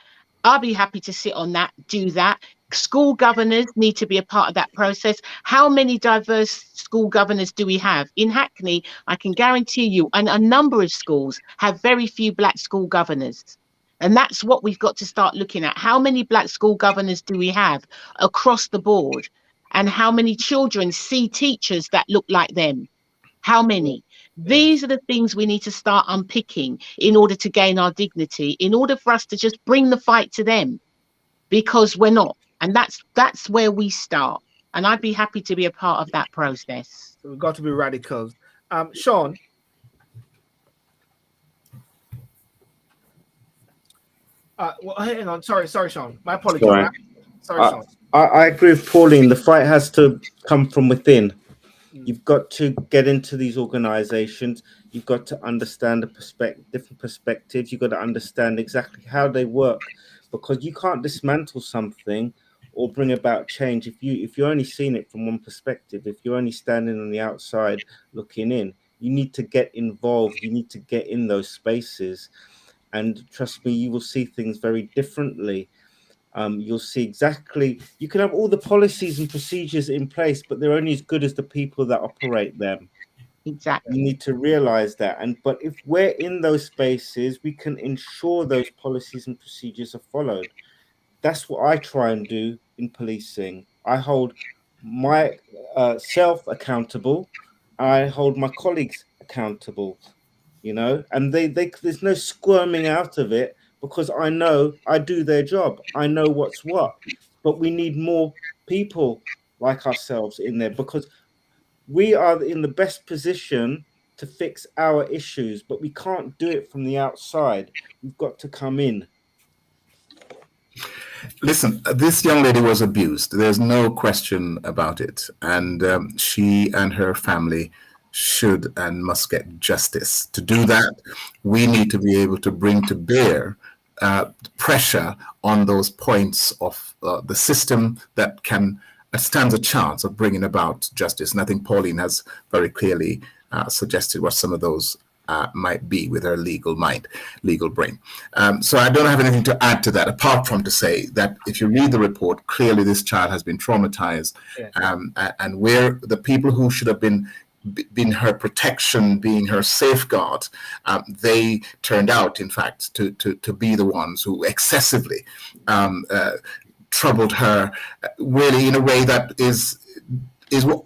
I'll be happy to sit on that, do that. School governors need to be a part of that process. How many diverse school governors do we have? In Hackney, I can guarantee you, and a number of schools have very few Black school governors. And that's what we've got to start looking at. How many Black school governors do we have across the board? And how many children see teachers that look like them? How many? These are the things we need to start unpicking in order to gain our dignity, in order for us to just bring the fight to them, because we're not. And that's where we start. And I'd be happy to be a part of that process. So we've got to be radicals. Sean. Well, hang on. Sorry, Sean. My apologies. Sorry, Sean. I agree with Pauline. The fight has to come from within. You've got to get into these organizations. You've got to understand the different perspectives. You've got to understand exactly how they work, because you can't dismantle something or bring about change if you're only seeing it from one perspective. If you're only standing on the outside looking in, you need to get involved. You need to get in those spaces, and trust me, you will see things very differently. You'll see exactly, you can have all the policies and procedures in place, but they're only as good as the people that operate them. Exactly. You need to realize that. But if we're in those spaces, we can ensure those policies and procedures are followed. That's what I try and do in policing. I hold my self accountable. I hold my colleagues accountable, and there's no squirming out of it, because I know I do their job. I know what's what. But we need more people like ourselves in there, because we are in the best position to fix our issues, but we can't do it from the outside. We've got to come in. Listen, this young lady was abused. There's no question about it. And she and her family should and must get justice. To do that, we need to be able to bring to bear pressure on those points of the system that stands a chance of bringing about justice. And I think Pauline has very clearly suggested what some of those might be with her legal brain. So I don't have anything to add to that, apart from to say that if you read the report, clearly this child has been traumatized, and where the people who should have been her protection, being her safeguard, they turned out, in fact, to be the ones who excessively troubled her, really in a way that is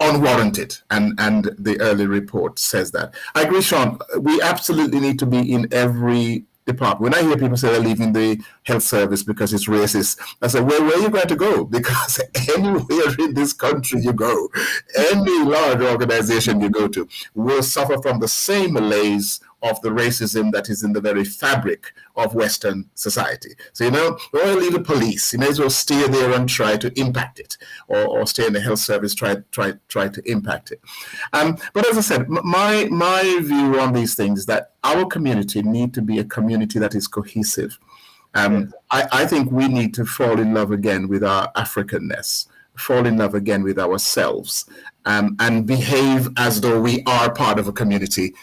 unwarranted, and the early report says that. I agree, Sean. We absolutely need to be in every department. When I hear people say they're leaving the health service because it's racist, I say, well, where are you going to go? Because anywhere in this country you go, any large organization you go to will suffer from the same malaise of the racism that is in the very fabric of Western society. So, oil leave the police. You may as well stay there and try to impact it, or stay in the health service, try to impact it. But as I said, my view on these things is that our community need to be a community that is cohesive. I think we need to fall in love again with our Africanness, fall in love again with ourselves, and behave as though we are part of a community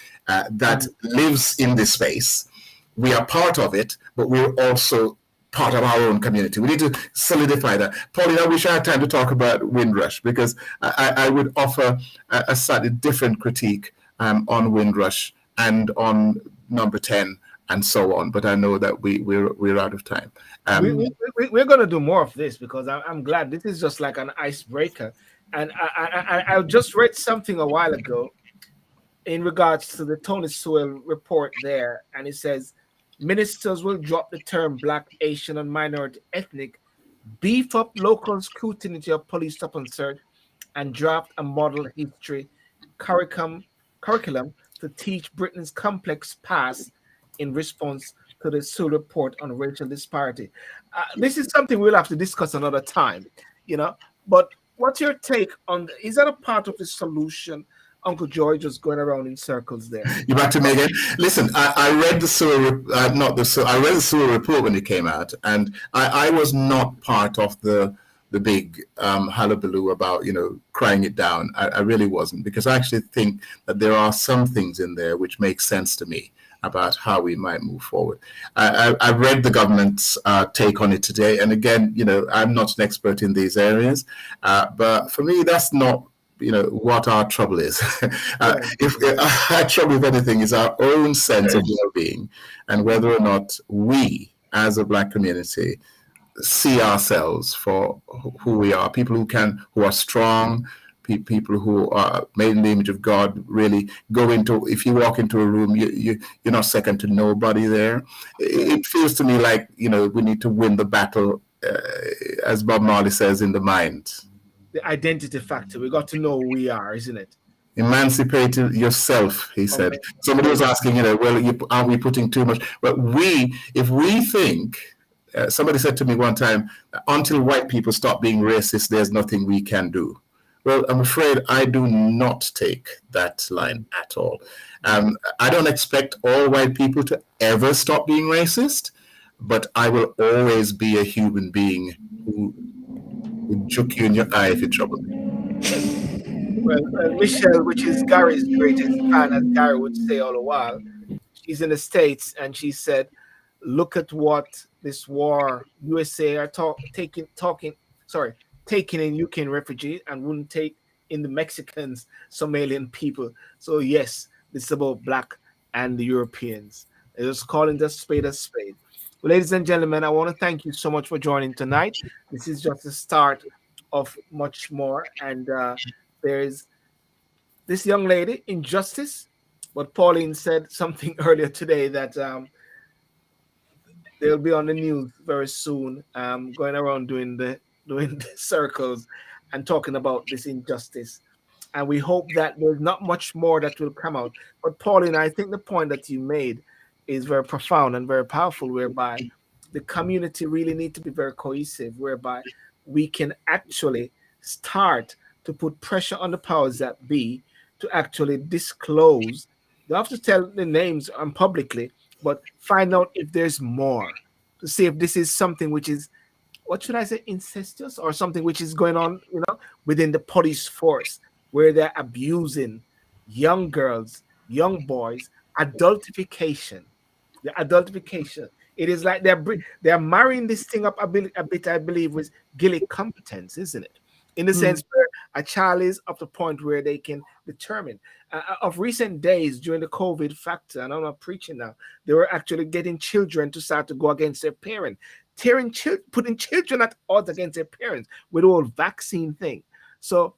that lives in this space. We are part of it, but we're also part of our own community. We need to solidify that. Pauline, I wish I had time to talk about Windrush, because I would offer a slightly different critique on Windrush and on Number 10 and so on. But I know that we're out of time. We're going to do more of this, because I'm glad this is just like an icebreaker. And I just read something a while ago in regards to the Tony Sewell report there, and it says ministers will drop the term Black, Asian, and minority ethnic, beef up local scrutiny of police stop and search, and draft a model history curriculum to teach Britain's complex past in response to the Sewell report on racial disparity. This is something we'll have to discuss another time, But what's your take on? Is that a part of the solution? Uncle George was going around in circles there. You back to me again? Listen, I read the Sewell, I read the Sewell report when it came out, and I was not part of the big hullabaloo about crying it down. I really wasn't, because I actually think that there are some things in there which make sense to me about how we might move forward. I read the government's take on it today, and again, I'm not an expert in these areas, but for me, that's not what our trouble is. If our trouble, if anything, is our own sense of well-being, and whether or not we, as a Black community, see ourselves for who we are. People who are strong, people who are made in the image of God, really go into. If you walk into a room, you're not second to nobody there. It feels to me like we need to win the battle, as Bob Marley says, in the mind. The identity factor. We got to know who we are, isn't it? Emancipate yourself, he said. Somebody was asking, are we putting too much? But if we think, somebody said to me one time, until white people stop being racist, there's nothing we can do. Well, I'm afraid I do not take that line at all. I don't expect all white people to ever stop being racist, but I will always be a human being who would juke you in your eye if you trouble me. Well, Michelle, which is Gary's greatest fan, as Gary would say all the while, she's in the States, and she said, look at what this war, USA are taking in Ukraine refugees and wouldn't take in the Mexicans, Somalian people. So yes, this is about Black and the Europeans. They're just calling the spade a spade. Well, ladies and gentlemen, I want to thank you so much for joining tonight. This is just the start of much more. And there's this young lady, Injustice. But Pauline said something earlier today that they'll be on the news very soon, going around doing the circles and talking about this injustice. And we hope that there's not much more that will come out. But Pauline, I think the point that you made is very profound and very powerful, whereby the community really need to be very cohesive, whereby we can actually start to put pressure on the powers that be to actually disclose. You have to tell the names publicly, but find out if there's more, to see if this is something which is, what should I say, incestuous, or something which is going on, within the police force, where they're abusing young girls, young boys. Adultification. The adultification. It is like they're marrying this thing up a bit, I believe, with guilty competence, isn't it? In the sense where a child is up to the point where they can determine. Of recent days, during the COVID factor, and I'm not preaching now, they were actually getting children to start to go against their parents, putting children at odds against their parents with the whole vaccine thing. So,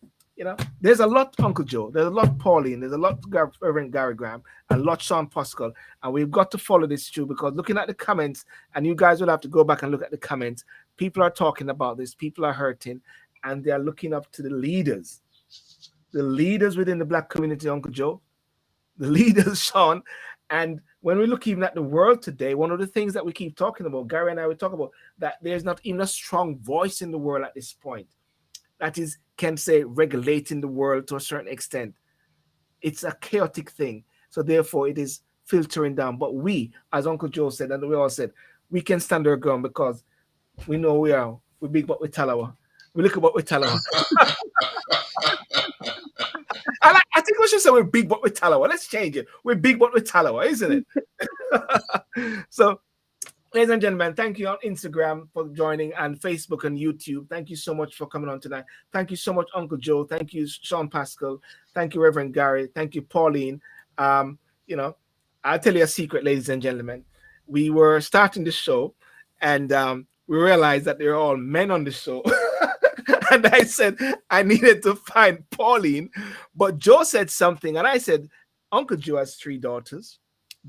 there's a lot, Uncle Joe, there's a lot, Pauline, there's a lot, Reverend Gary Graham, and a lot, Sean Pascal, and we've got to follow this through, because looking at the comments, and you guys will have to go back and look at the comments, people are talking about this, people are hurting, and they are looking up to the leaders within the Black community, Uncle Joe, the leaders, Sean, And when we look even at the world today, one of the things that we keep talking about, Gary and I will talk about, that there's not even a strong voice in the world at this point that is, can say, regulating the world to a certain extent. It's a chaotic thing. So therefore it is filtering down. But we, as Uncle Joe said, and we all said, we can stand our ground because we know we're big but we Talawa. We look at what we Talawa. I think we should say we're big but with Talawa. Let's change it. We're big but with Talawa, isn't it? So, ladies and gentlemen, thank you on Instagram for joining and Facebook and YouTube. Thank you so much for coming on tonight. Thank you so much, Uncle Joe. Thank you, Sean Pascal. Thank you, Reverend Gary. Thank you, Pauline. You know, I'll tell you a secret, ladies and gentlemen. We were starting the show and we realized that there are all men on the show. And I said I needed to find Pauline, but Joe said something, and I said, Uncle Joe has 3 daughters,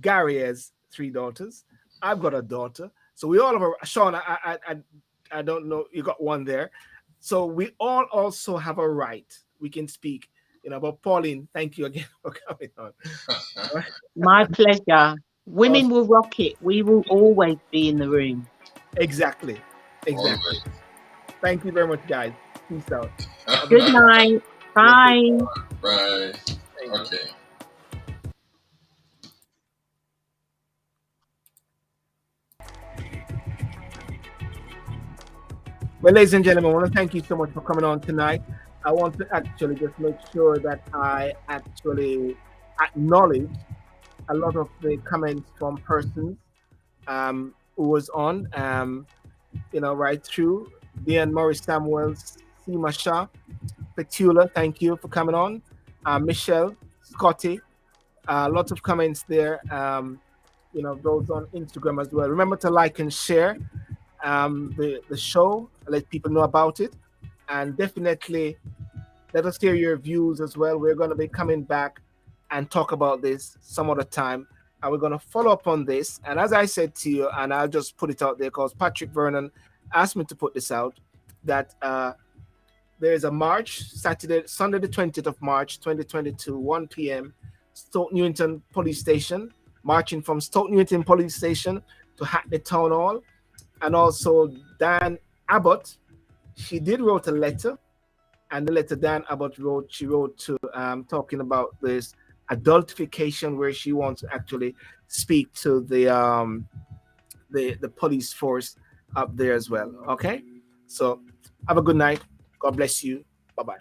Gary has 3 daughters, I've got a daughter, so we all have a Sean. I don't know, you got one there, so we all also have a right. We can speak, you know. But Pauline, thank you again for coming on. My pleasure. Women will rock it. We will always be in the room. Exactly. Always. Thank you very much, guys. Peace out. Good night. Bye. Bye. Okay. Well, ladies and gentlemen, I want to thank you so much for coming on tonight. I want to actually just make sure that I actually acknowledge a lot of the comments from persons who was on, you know, right through. Dean Morris Samuels, Seema Shah, Petula, thank you for coming on. Michelle, Scotty, lots of comments there. You know, those on Instagram as well. Remember to like and share the show, let people know about it, and definitely let us hear your views as well. We're going to be coming back and talk about this some other time, and we're going to follow up on this. And as I said to you, and I'll just put it out there because Patrick Vernon asked me to put this out, that there's a march Sunday the 20th of March 2022, 1 p.m. Stoke Newington Police Station, marching from Stoke Newington Police Station to Hackney Town Hall. And also Dan Abbott, she did wrote a letter, and the letter Dan Abbott wrote, she wrote to talking about this adultification, where she wants to actually speak to the police force up there as well. Okay, so have a good night. God bless you. Bye-bye.